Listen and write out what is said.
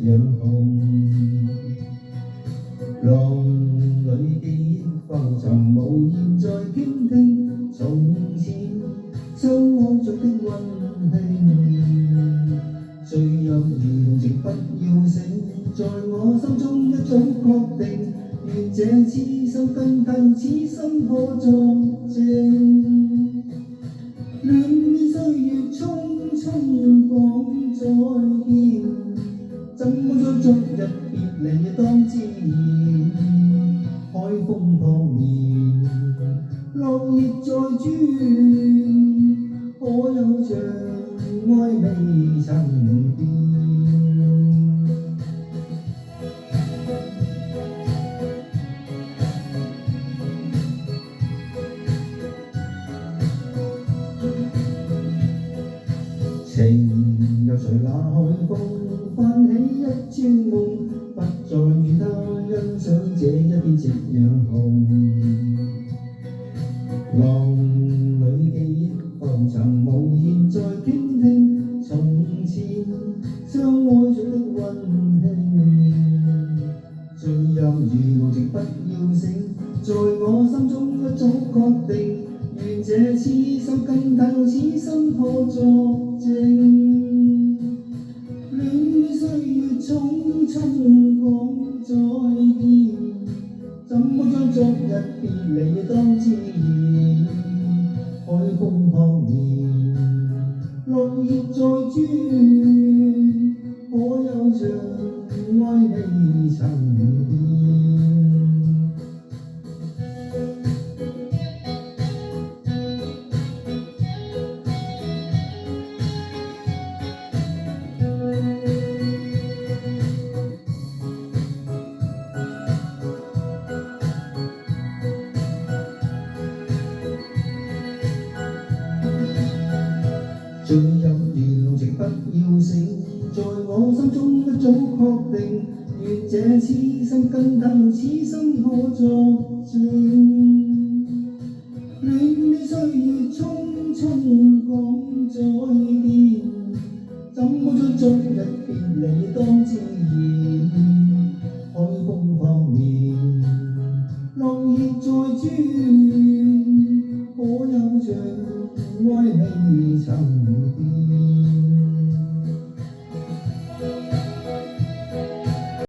樣紅。浪裏記憶浮沉，無言再傾聽從前相愛着的溫馨。醉飲如動情不要醒，在我心中一早確定，願這痴心跟他用此生可作證。戀戀歲月匆匆講再見，怎麼將昨日別離當自然？海風撲面，落葉在轉，可有像愛未曾變？情又隨那海風泛起一串夢，不再與他欣賞這一片夕陽紅。浪裏記憶浮沉，無言再傾聽從前相愛着的溫馨。醉飲如露情不要醒，在我心中一早確定，願這痴心跟他用此生可作證。戀戀歲月匆匆講再見，怎麼將昨日別離當自然？海風撲面，落葉在轉，可有像愛未曾變？醉飲如露情不要醒，在我心中一早確定，願這痴心跟他用此生可作證。戀戀歲月匆匆講再見，怎麼將昨日別離當自然？海風撲面，落葉在轉，可有像愛未曾變？